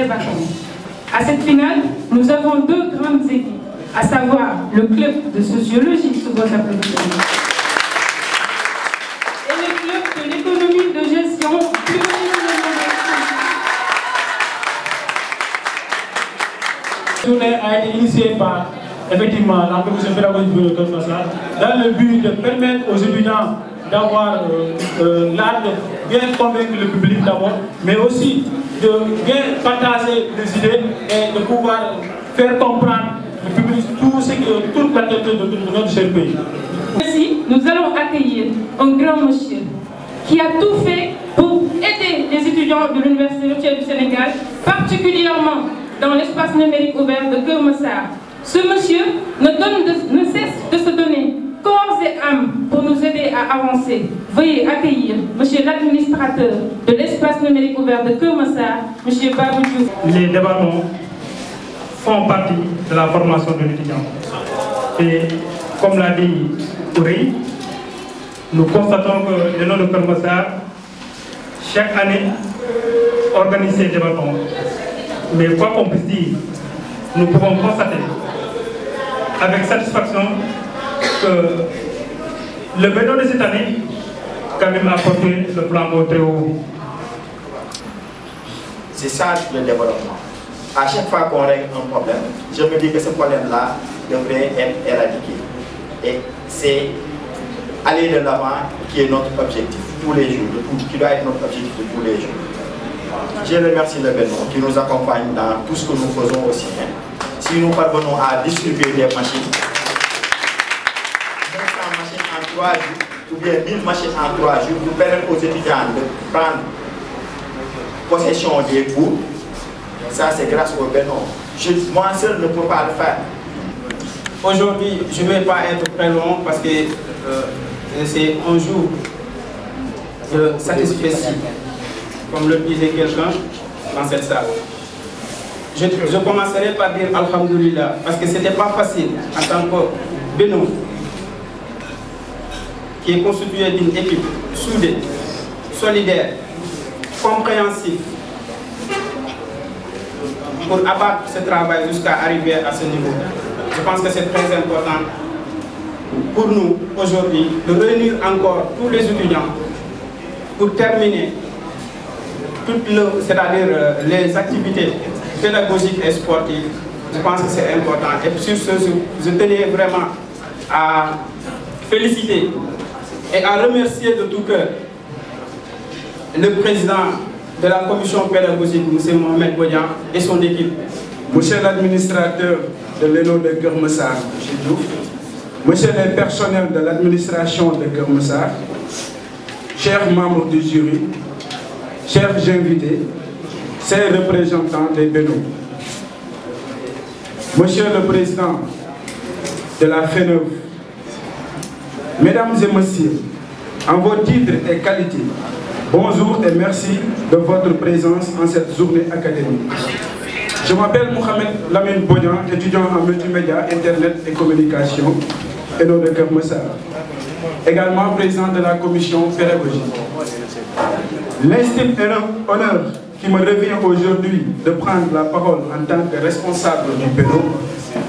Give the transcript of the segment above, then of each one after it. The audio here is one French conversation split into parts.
débattons. À cette finale, nous avons deux grandes équipes, à savoir le club de sociologie sous vos applaudissements et le club de l'économie de gestion plus La journée a été initiée par effectivement la commission pédagogique de Keur Massar dans le but de permettre aux étudiants d'avoir l'art de bien convaincre le public d'abord, mais aussi de bien partager des idées et de pouvoir faire comprendre le public toute la qualité de notre cher pays. Ainsi, nous allons accueillir un grand monsieur qui a tout fait pour aider les étudiants de l'Université virtuelle du Sénégal, particulièrement dans l'espace numérique ouvert de Keur Massar. Ce monsieur ne cesse de se donner corps et âme pour nous aider à avancer. Veuillez accueillir monsieur l'administrateur de l'espace numérique ouvert de Keur Massar, monsieur Babou Diouf. Les débattants font partie de la formation de l'étudiant. Et comme l'a dit Ourey, nous constatons que le nom de Keur Massar, chaque année, organise ces débattants. Mais quoi qu'on puisse dire, nous pouvons constater avec satisfaction que le bénéfice de cette année quand même a porté le flambeau très haut. C'est ça le développement. À chaque fois qu'on règle un problème, je me dis que ce problème-là devrait être éradiqué. Et c'est aller de l'avant qui est notre objectif tous les jours, qui doit être notre objectif de tous les jours. Je remercie le Bénin qui nous accompagne dans tout ce que nous faisons aussi. Si nous parvenons à distribuer des machines, 900 machines en 3 jours, ou bien 1000 machines en 3 jours, nous permettre aux étudiants de prendre possession des cours, ça c'est grâce au Bénin. Moi seul ne peux pas le faire. Aujourd'hui, je ne vais pas être très long parce que c'est un jour de satisfaction, comme le disait quelqu'un dans cette salle. Je commencerai par dire Alhamdulillah, parce que ce n'était pas facile en tant que Bénin, qui est constitué d'une équipe soudée, solidaire, compréhensive, pour abattre ce travail jusqu'à arriver à ce niveau. Je pense que c'est très important pour nous aujourd'hui de réunir encore tous les étudiants pour terminer c'est-à-dire les activités pédagogiques et sportives. Je pense que c'est important. Et sur ce, je tenais vraiment à féliciter et à remercier de tout cœur le président de la commission pédagogique, M. Mohamed Bodian, et son équipe. Monsieur l'administrateur de l'ENO de Keur Massar, M. Diouf, monsieur le personnel de l'administration de Keur Massar, chers membres du jury, chers invités, chers représentants des Bénins, monsieur le président de la FENEV, mesdames et messieurs, en vos titres et qualités, bonjour et merci de votre présence en cette journée académique. Je m'appelle Mohamed Lamine Bodian, étudiant en multimédia, internet et communication, ENO de Keur Massar, également président de la commission pédagogique. L'estime et l'honneur qui me revient aujourd'hui de prendre la parole en tant que responsable du Bénin,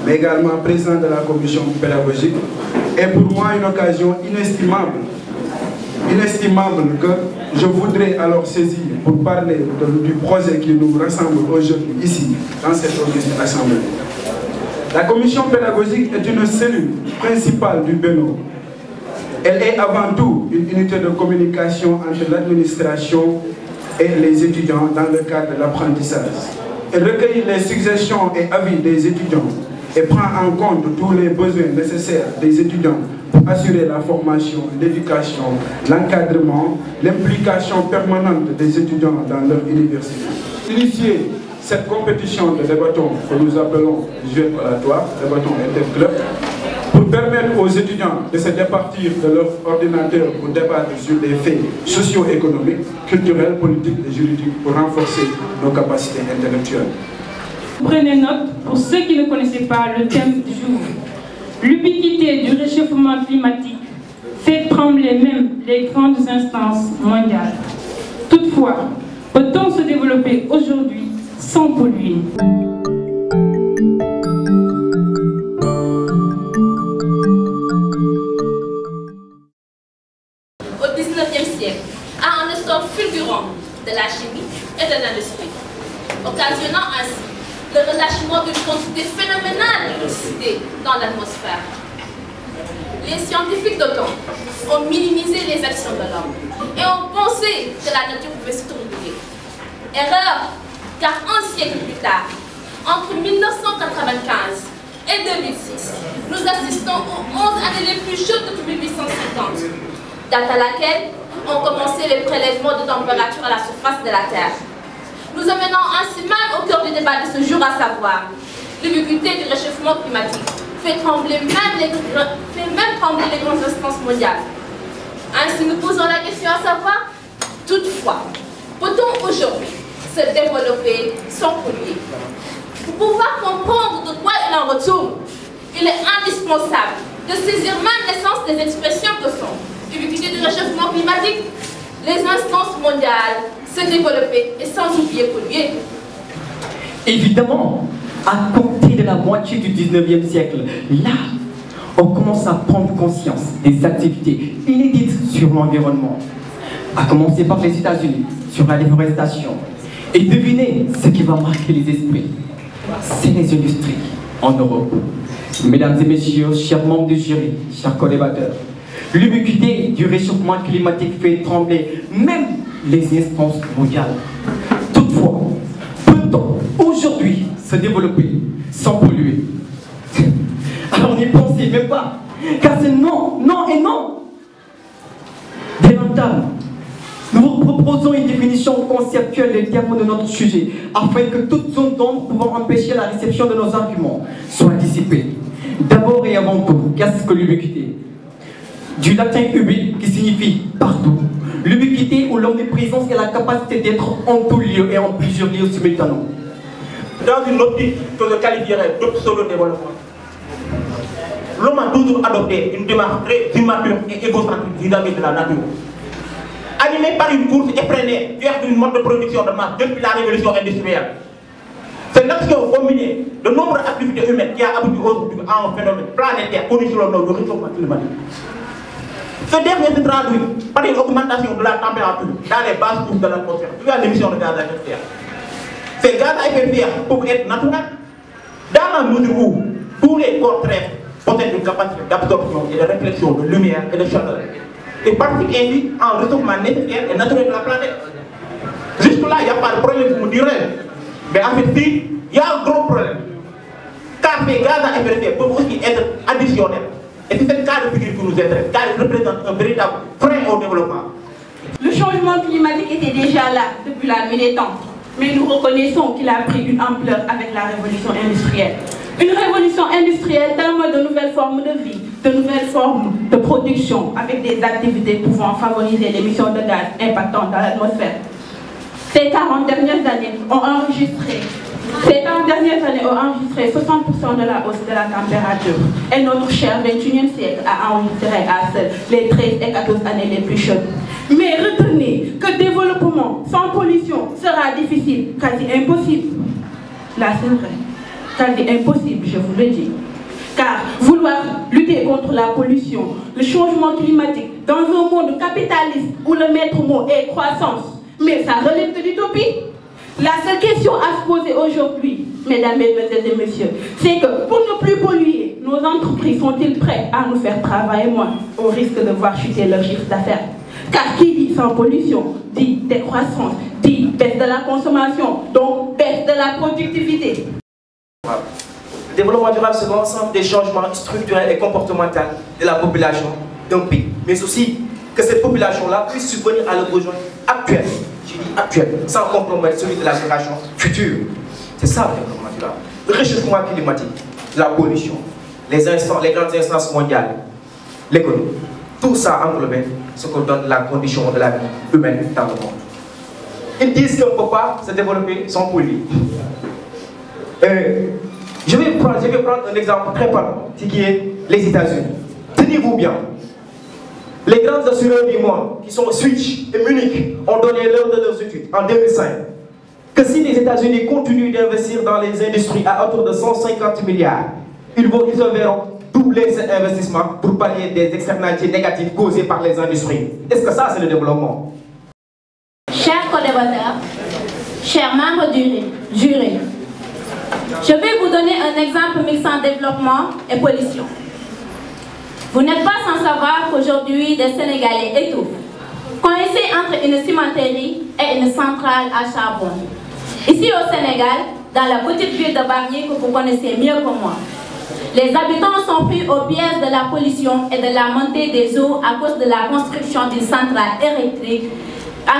mais également président de la commission pédagogique, est pour moi une occasion inestimable que je voudrais alors saisir pour parler du projet qui nous rassemble aujourd'hui ici, dans cette auguste assemblée. La commission pédagogique est une cellule principale du Bénin. Elle est avant tout une unité de communication entre l'administration et les étudiants dans le cadre de l'apprentissage. Elle recueille les suggestions et avis des étudiants et prend en compte tous les besoins nécessaires des étudiants pour assurer la formation, l'éducation, l'encadrement, l'implication permanente des étudiants dans leur université. Initier cette compétition de débattons que nous appelons jeu oratoire, débattons interclub, pour permettre aux étudiants de se départir de leur ordinateur pour débattre sur des faits socio-économiques, culturels, politiques et juridiques pour renforcer nos capacités intellectuelles. Prenez note, pour ceux qui ne connaissaient pas le thème du jour. L'ubiquité du réchauffement climatique fait trembler même les grandes instances mondiales. Toutefois, peut-on se développer aujourd'hui sans polluer. Au 19e siècle, a un essor fulgurant de la chimie et de l'industrie, occasionnant ainsi le relâchement d'une quantité phénoménale d'électricité dans l'atmosphère. Les scientifiques d'autant ont minimisé les actions de l'homme et ont pensé que la nature pouvait se trouver. Erreur, car un siècle plus tard, entre 1995 et 2006, nous assistons aux 11 années les plus chaudes depuis 1850, date à laquelle ont commencé les prélèvements de température à la surface de la Terre. Nous amenons ainsi même au cœur du débat de ce jour, à savoir l'ubiquité du réchauffement climatique fait trembler même les grandes instances mondiales. Ainsi, nous posons la question à savoir, toutefois, peut-on aujourd'hui se développer sans polluer? Pour pouvoir comprendre de quoi il en retourne, il est indispensable de saisir même l'essence des expressions que sont l'ubiquité du réchauffement climatique, les instances mondiales, se développer et sans oublier polluer. Évidemment, à compter de la moitié du 19e siècle, là, on commence à prendre conscience des activités inédites sur l'environnement, à commencer par les États-Unis, sur la déforestation. Et devinez ce qui va marquer les esprits. C'est les industries en Europe. Mesdames et messieurs, chers membres du jury, chers collaborateurs, l'ubiquité du réchauffement climatique fait trembler même les instances mondiales. Toutefois, peut-on aujourd'hui se développer sans polluer? Alors n'y pensez même pas, car c'est non, non et non. Dès l'entame, nous vous proposons une définition conceptuelle des termes de notre sujet, afin que toute zone d'ombre pouvant empêcher la réception de nos arguments soit dissipée. D'abord et avant tout, qu'est-ce que l'ubiquité? Du latin ubi, qui signifie partout. L'ubiquité ou l'omniprésence est la capacité d'être en tout lieu et en plusieurs lieux simultanément. Dans une optique que je qualifierais d'obsolo-développement, l'homme a toujours adopté une démarche très immature et égocentrique vis-à-vis de la nature. Animé par une course effrénée vers une mode de production de masse depuis la révolution industrielle. C'est l'action combinée de nombreuses activités humaines qui a abouti aujourd'hui à un phénomène planétaire connu sous le nom de réchauffement climatique. Ce dernier se traduit par une augmentation de la température dans les basses couches de l'atmosphère via l'émission de gaz à effet de serre. Ces gaz à effet de serre peuvent être naturels dans la mesure où tous les corps terrestres possèdent une capacité d'absorption et de réflexion de lumière et de chaleur et participent ainsi en réchauffement nécessaire et naturel de la planète. Jusque-là, il n'y a pas de problème, vous me direz. Mais en fait, si, il y a un gros problème. Car ces gaz à effet de serre peuvent aussi être additionnels. Et c'est cette cas de figure qui nous intéresse, car il représente un véritable frein au développement. Le changement climatique était déjà là depuis la nuit des temps, mais nous reconnaissons qu'il a pris une ampleur avec la révolution industrielle. Une révolution industrielle tellement de nouvelles formes de vie, de nouvelles formes de production, avec des activités pouvant favoriser l'émission de gaz impactant dans l'atmosphère. Ces 40 dernières années ont enregistré 60% de la hausse de la température. Et notre cher 21e siècle a enregistré à seul les 13 et 14 années les plus chaudes. Mais retenez que développement sans pollution sera difficile, quasi impossible. Là, c'est vrai. Quasi impossible, je vous le dis. Car vouloir lutter contre la pollution, le changement climatique, dans un monde capitaliste où le maître mot est croissance, mais ça relève de l'utopie. La seule question à se poser aujourd'hui, mesdames, mesdemoiselles et messieurs, c'est que pour ne plus polluer, nos entreprises sont-ils prêtes à nous faire travailler moins au risque de voir chuter leur chiffre d'affaires? Car qui dit sans pollution dit décroissance, dit baisse de la consommation, donc baisse de la productivité. Le développement durable, c'est l'ensemble des changements structurels et comportementaux de la population d'un pays, mais aussi que cette population-là puisse subvenir à leurs besoins actuels. Je dis actuel, sans compromettre celui de la génération future. C'est ça le développement durable. Le réchauffement climatique, la pollution, les grandes instances mondiales, l'économie. Tout ça englobe ce que donne la condition de la vie humaine dans le monde. Ils disent qu'on ne peut pas se développer sans polluer. Je vais prendre un exemple très parlant, ce qui est les États-Unis. Tenez-vous bien. Les grands assureurs du monde, qui sont Switch et Munich, ont donné l'heure de leurs études en 2005. que si les États-Unis continuent d'investir dans les industries à hauteur de 150 milliards, ils verront doubler cet investissement pour pallier des externalités négatives causées par les industries. Est-ce que ça, c'est le développement? Chers co-débatteurs, chers membres du jury, je vais vous donner un exemple mixant développement et pollution. Vous n'êtes pas sans savoir qu'aujourd'hui, des Sénégalais étouffent, coincés entre une cimenterie et une centrale à charbon. Ici au Sénégal, dans la petite ville de Bargny que vous connaissez mieux que moi, les habitants sont pris au piège de la pollution et de la montée des eaux à cause de la construction d'une centrale électrique, à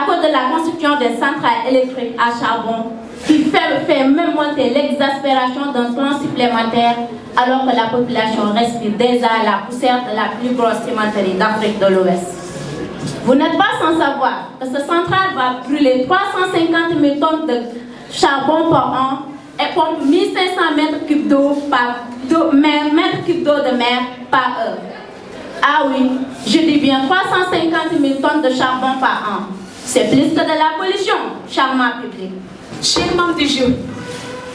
charbon, qui fait même monter l'exaspération d'un plan supplémentaire alors que la population respire déjà la poussière de la plus grosse cimenterie d'Afrique de l'Ouest. Vous n'êtes pas sans savoir que cette centrale va brûler 350 000 tonnes de charbon par an et pompe 1500 mètres cubes d'eau de mer par heure. Ah oui, je dis bien 350 000 tonnes de charbon par an. C'est plus que de la pollution, charmant public. Chers membres du jury,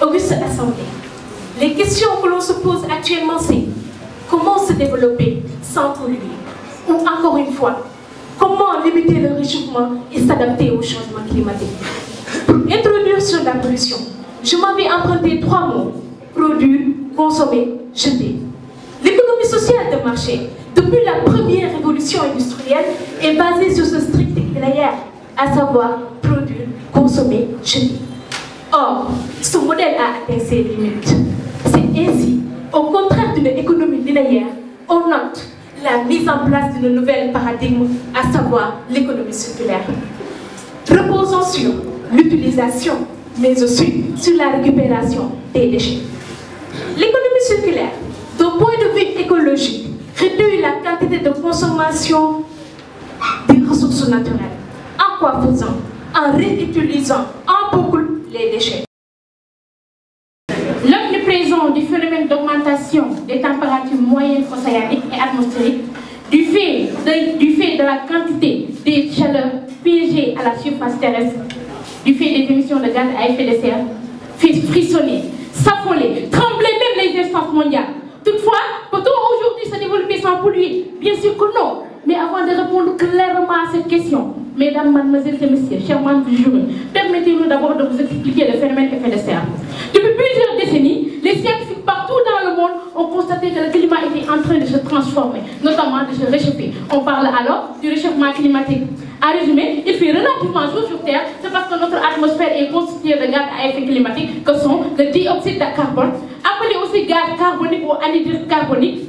auguste assemblée, les questions que l'on se pose actuellement, c'est comment se développer sans polluer? Ou encore une fois, comment limiter le réchauffement et s'adapter au changement climatique? Pour introduire sur la pollution, je m'avais emprunté 3 mots: produire, consommer, jeter. L'économie sociale de marché, depuis la première révolution industrielle, est basée sur ce strict linéaire, à savoir produire, consommer, jeter. Or, ce modèle a atteint ses limites. C'est ainsi, au contraire d'une économie linéaire, on note la mise en place d'une nouvelle paradigme, à savoir l'économie circulaire, reposant sur l'utilisation, mais aussi sur la récupération des déchets. L'économie circulaire, d'un point de vue écologique, réduit la quantité de consommation des ressources naturelles. En quoi faisant? En réutilisant en boucle les déchets. L'omniprésence du phénomène d'augmentation des températures moyennes océaniques et atmosphériques, du fait de la quantité des chaleurs piégées à la surface terrestre, du fait des émissions de gaz à effet de serre, fait frissonner, s'affoler, trembler même les instances mondiales. Toutefois, peut-on aujourd'hui se développer sans polluer? Bien sûr que non. Mais avant de répondre clairement à cette question, mesdames, mademoiselles et messieurs, chers membres du jury, permettez-nous d'abord de vous expliquer le phénomène effet de serre. Depuis plusieurs décennies, les scientifiques partout dans le monde ont constaté que le climat était en train de se transformer, notamment de se réchauffer. On parle alors du réchauffement climatique. En résumé, il fait relativement chaud sur Terre, c'est parce que notre atmosphère est constituée de gaz à effet climatique que sont le dioxyde de carbone, appelé aussi gaz carbonique ou anhydride carbonique.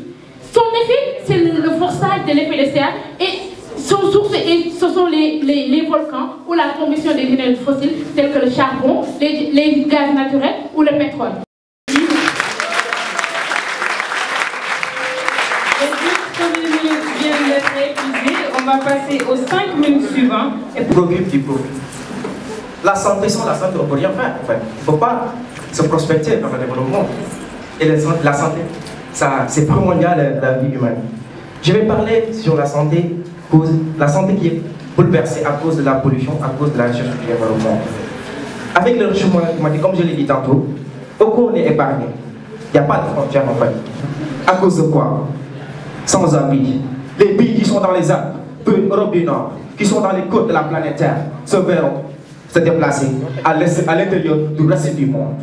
Son effet, c'est le forçage de l'effet de serre et son source, ce sont les volcans ou la combustion des énergies fossiles telles que le charbon, les gaz naturels ou le pétrole. On va passer aux 5 minutes suivantes. Progrès du progrès. La santé sans la santé, on ne peut rien faire. En fait. Il ne faut pas se prospecter dans le développement. Et la santé, c'est primordial la vie humaine. Je vais parler sur la santé qui est bouleversée à cause de la pollution, à cause de la recherche du développement. Avec le réchauffement climatique, comme je l'ai dit tantôt, aucun n'est épargné. Il n'y a pas de frontières en fait. À cause de quoi? Sans abri. Les pays qui sont dans les Alpes, Europe du Nord, qui sont dans les côtes de la planète Terre, se verront se déplacer à l'intérieur du reste du monde.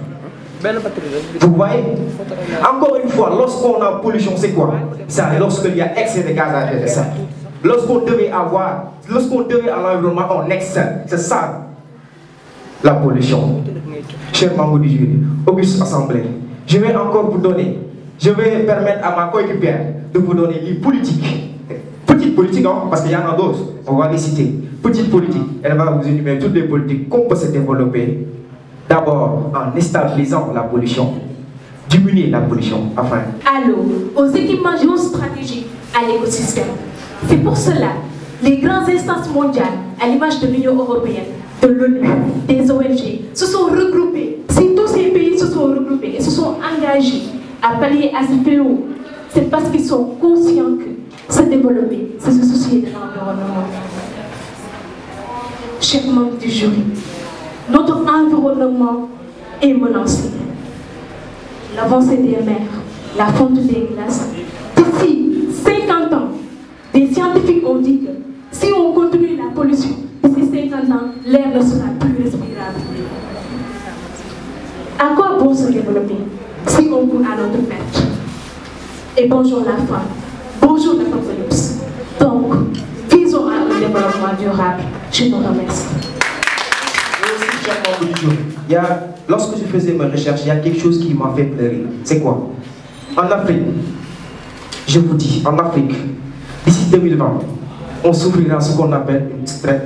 Vous voyez? Encore une fois, lorsqu'on a pollution, c'est quoi? C'est lorsqu'il y a excès de gaz à effet de serre. Lorsqu'on devait à l'environnement, on excelle. C'est ça, la pollution. Chers membres du jury, auguste assemblée, je vais encore vous donner, je vais permettre à ma coéquipière de vous donner les politiques. Petite politique, hein, parce qu'il y en a d'autres, on va les citer. Petite politique, elle va vous énumérer toutes les politiques qu'on peut se développer. D'abord, en stabilisant la pollution, diminuer la pollution, enfin. À l'eau, aux équipements géostratégiques, à l'écosystème. C'est pour cela, les grandes instances mondiales, à l'image de l'Union européenne, de l'ONU, des ONG, se sont regroupés. Si tous ces pays se sont regroupés et se sont engagés à pallier à ce fléau, c'est parce qu'ils sont conscients que se développer, c'est se soucier de l'environnement. Chers membres du jury, Notre environnement est menacé. L'avancée des mers, la fonte des glaces. D'ici 50 ans, des scientifiques ont dit que si on continue la pollution, d'ici 50 ans, l'air ne sera plus respirable. À quoi bon se développer si on coule à notre perte? Et bonjour la femme, bonjour l'apocalypse. Donc, visons à un développement durable. Je vous remercie. Lorsque je faisais mes recherches, il y a quelque chose qui m'a fait pleurer. C'est quoi? En Afrique, je vous dis, en Afrique, d'ici 2020, on souffrira ce qu'on appelle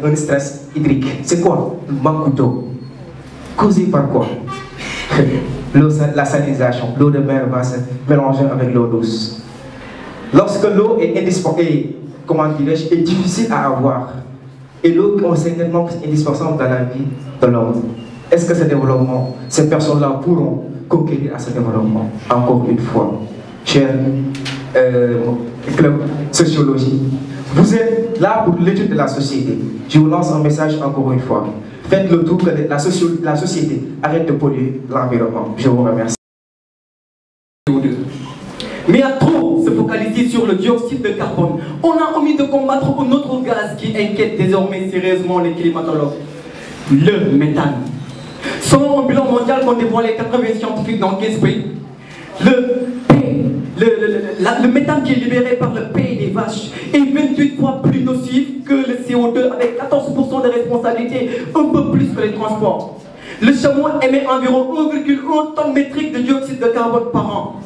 un stress hydrique. C'est quoi? Le manque d'eau. Causé par quoi? La salinisation. L'eau de mer va se mélanger avec l'eau douce. Lorsque l'eau est difficile à avoir, et l'eau est tellement indispensable dans la vie de l'homme, est-ce que ce développement, ces personnes-là pourront conquérir à ce développement? Encore une fois, cher club sociologie, vous êtes là pour l'étude de la société. Je vous lance un message encore une fois. Faites le tout que la société arrête de polluer l'environnement. Je vous remercie. Mais à trop se focaliser sur le dioxyde de carbone, on a omis de combattre un autre gaz qui inquiète désormais sérieusement les climatologues, le méthane. Selon un bilan mondial qu'ont dévoilé 80 scientifiques dans 15 pays, le méthane qui est libéré par le pays des vaches est 28 fois plus nocif que le CO2 avec 14% de responsabilité, un peu plus que les transports. Le chameau émet environ 1,1 tonne métrique de dioxyde de carbone par an.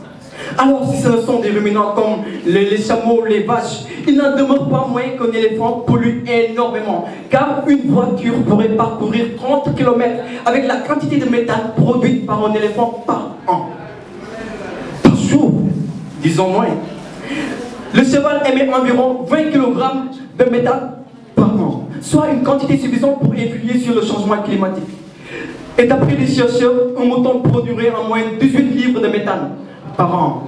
Alors si ce sont des ruminants comme les chameaux, les vaches, il n'en demeure pas moins qu'un éléphant pollue énormément, car une voiture pourrait parcourir 30 km avec la quantité de méthane produite par un éléphant par an. Par jour, disons moins. Le cheval émet environ 20 kg de méthane par an, soit une quantité suffisante pour influer sur le changement climatique. Et d'après les chercheurs, un mouton produirait en moyenne 18 livres de méthane par an.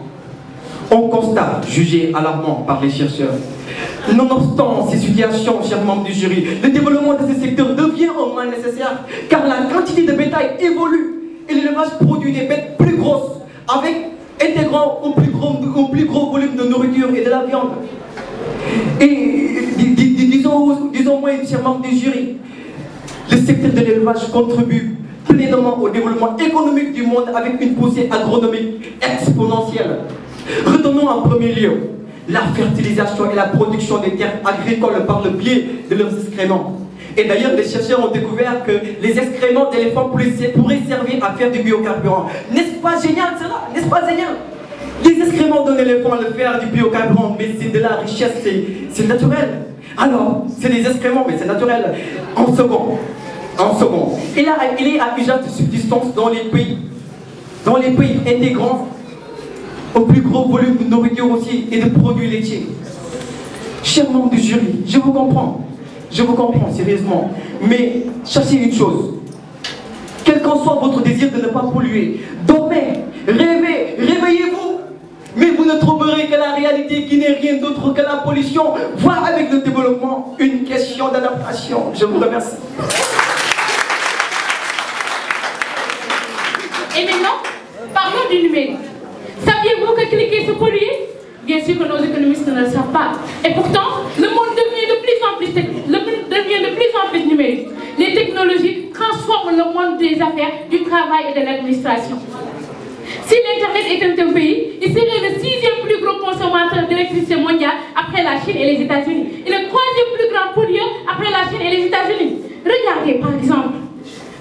On constate, jugé alarmant par les chercheurs. Nonobstant ces situations, chers membres du jury, le développement de ce secteur devient un mal nécessaire, car la quantité de bétail évolue et l'élevage produit des bêtes plus grosses, intégrant un plus gros volume de nourriture et de la viande. Et disons moi, chers membres du jury, le secteur de l'élevage contribue pleinement au développement économique du monde avec une poussée agronomique exponentielle. Retenons en premier lieu la fertilisation et la production des terres agricoles par le biais de leurs excréments. Et d'ailleurs, les chercheurs ont découvert que les excréments d'éléphants pourraient servir à faire du biocarburant. N'est-ce pas génial cela? N'est-ce pas génial? Les excréments d'un éléphant le faire du biocarburant, mais c'est de la richesse, c'est naturel. Alors, c'est des excréments, mais c'est naturel. En second, il est à usage de subsistance dans les pays intégrant au plus gros volume de nourriture aussi et de produits laitiers. Chers membres du jury, je vous comprends sérieusement, mais sachez une chose, quel qu'en soit votre désir de ne pas polluer, dormez, rêvez, réveillez-vous, mais vous ne trouverez que la réalité qui n'est rien d'autre que la pollution, voire avec le développement, une question d'adaptation. Je vous remercie. Et maintenant, parlons du numérique. Saviez-vous que cliquer se polluer? Bien sûr que nos économistes ne le savent pas. Et pourtant, le monde devient de plus en plus numérique. Les technologies transforment le monde des affaires, du travail et de l'administration. Si l'Internet est un pays, il serait le 6e plus gros consommateur d'électricité mondiale après la Chine et les États-Unis. Et le 3e plus grand pollueur après la Chine et les États-Unis. Regardez par exemple,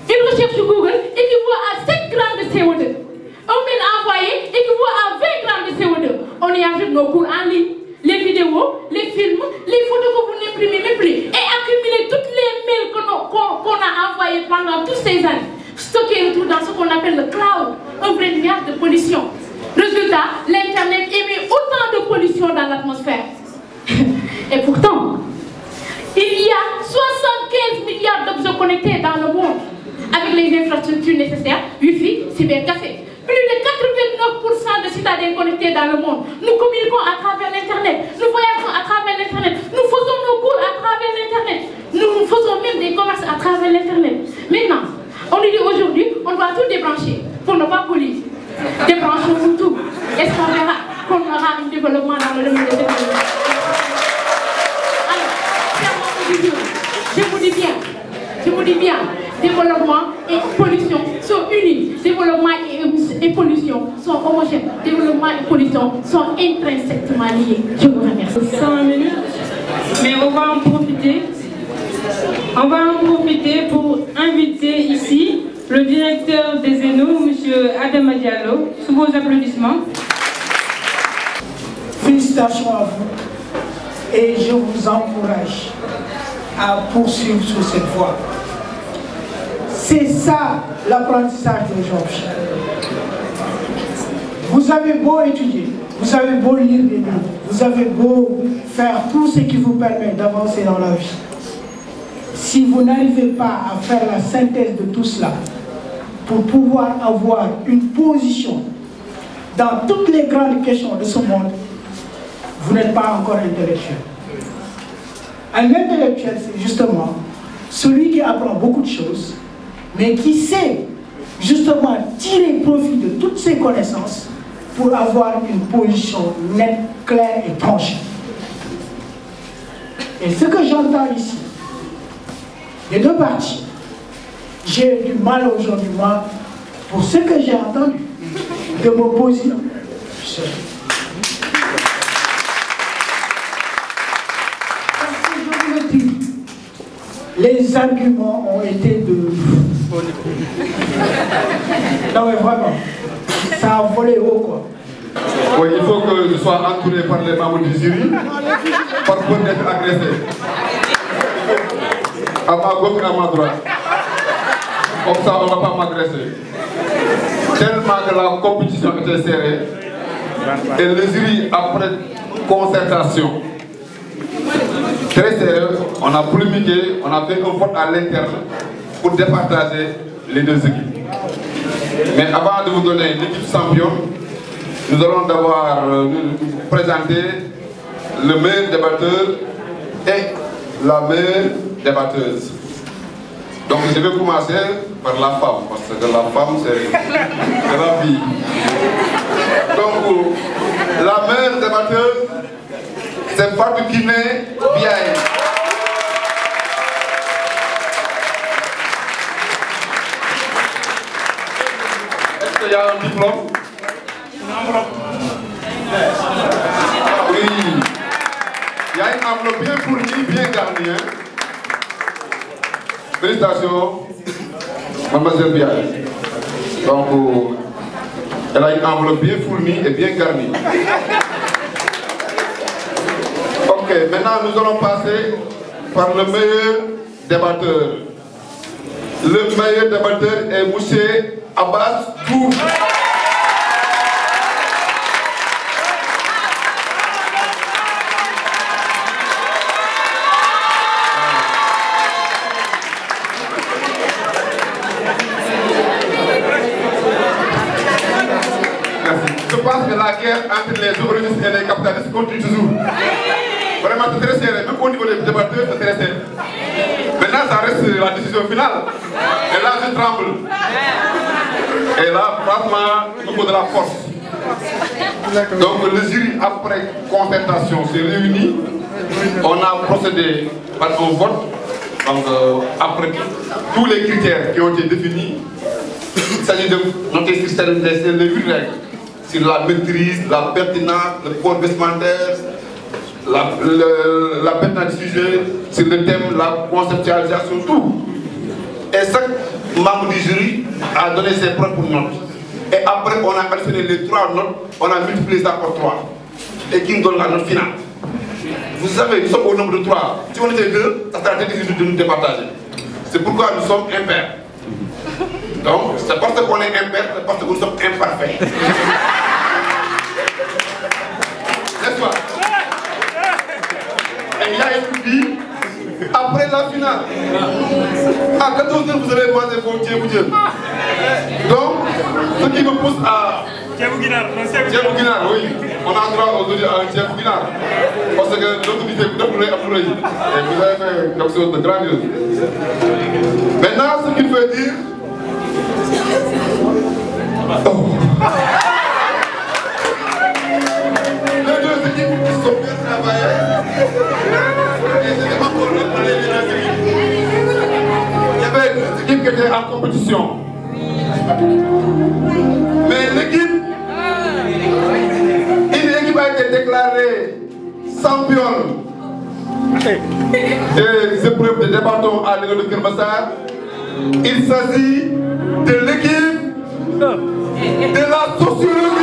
une recherche sur Google équivaut à 7 grammes de CO2. Un mail envoyé équivaut à 20 grammes de CO2. On y ajoute nos cours en ligne, les vidéos, les films, les photos que vous n'imprimez même plus, et accumuler toutes les mails qu'on a envoyés pendant toutes ces années, stocker tout dans ce qu'on appelle le cloud, un vrai nuage de pollution. Résultat, l'Internet émet autant de pollution dans l'atmosphère. Et pourtant, il y a 75 milliards d'objets connectés dans le monde, avec les infrastructures nécessaires, Wi-Fi, cybercafé. Plus de 89% de citadins connectés dans le monde. Nous communiquons à travers l'Internet, nous voyageons à travers l'Internet, nous faisons nos cours à travers l'Internet, nous faisons même des commerces à travers l'Internet. Maintenant, développement et pollution sont unis. Développement et pollution sont homogènes. Développement et pollution sont intrinsèquement liés. Je vous remercie. 100 minutes, mais on va en profiter. On va en profiter pour inviter ici le directeur des ENO, M. Adama Diallo, sous vos applaudissements. Félicitations à vous et je vous encourage à poursuivre sur cette voie. C'est ça l'apprentissage d'aujourd'hui. Vous avez beau étudier, vous avez beau lire des livres, vous avez beau faire tout ce qui vous permet d'avancer dans la vie. Si vous n'arrivez pas à faire la synthèse de tout cela pour pouvoir avoir une position dans toutes les grandes questions de ce monde, vous n'êtes pas encore intellectuel. Un intellectuel, c'est justement celui qui apprend beaucoup de choses, mais qui sait justement tirer profit de toutes ses connaissances pour avoir une position nette, claire et tranchée. Et ce que j'entends ici, des deux parties, j'ai du mal aujourd'hui, moi, pour ce que j'ai entendu, de m'opposer. Les arguments ont été de... Non mais vraiment, ça a volé haut quoi. Oui, il faut que je sois entouré par les membres du jury, par peur d'être agressé. À ma gauche et à ma droite. Comme ça, on ne va pas m'agresser. Tellement que la compétition était serrée, et le jury, après concertation, très sérieux, on a polémiqué, on a fait un vote à l'interne pour départager les deux équipes. Mais avant de vous donner l'équipe championne, nous allons d'abord présenter le meilleur débatteur et la meilleure débatteuse. Donc je vais commencer par la femme, parce que la femme c'est la vie. Donc la meilleure débatteuse, c'est Fatou Kiné Biaye. Est-ce qu'il y a un diplôme? Une enveloppe. Oui. Il y a une enveloppe bien fournie, bien garnie. Hein? Félicitations, Mademoiselle Biaye. Donc, elle a une enveloppe bien fournie et bien garnie. Ok, maintenant nous allons passer par le meilleur débatteur. Le meilleur débatteur est M. Abbas Diouf. Je pense que la guerre entre les ouvriers et les capitalistes continue toujours. Vraiment, c'est très serré. Même au niveau des débatteurs, c'est très serré. Maintenant, ça reste la décision finale. Et là, je tremble. Et là, franchement, il faut de la force. Donc, le jury, après concertation, s'est réuni. On a procédé par un vote. Donc, après tous les critères qui ont été définis, il s'agit de noter sur certaines règles. Sur la maîtrise, la pertinence, le port vestimentaire, la pertinence du sujet, sur le thème, la conceptualisation, tout. Et chaque membre du jury a donné ses propres notes. Et après, on a additionné les 3 notes, on a multiplié ça par 3. Et qui nous donne la note finale. Vous savez, nous sommes au nombre de 3. Si on était 2, ça serait difficile de nous départager. C'est pourquoi nous sommes impairs. Donc, c'est parce qu'on est impairs, c'est parce que nous sommes imparfaits. N'est-ce pas? Et il y a une fille, après la finale, à 14h, vous allez manger pour Dieu. Donc, ce qui me pousse à... Diabouguinar, oui. On a droit aujourd'hui à un Diabouguinar. Parce que l'autorité vous donne à Mouraï. Et vous avez fait quelque chose de grandiose. Maintenant, ce qu'il veut dire... Oh. Les deux équipes qui sont bien travaillées. Et c'était pas pour le problème de la série. Il y avait une équipe qui étaient en compétition. Mais l'équipe, une équipe a été déclarée championne des épreuves de département à l'école de Kermassar. Il s'agit de l'équipe de la sociologie.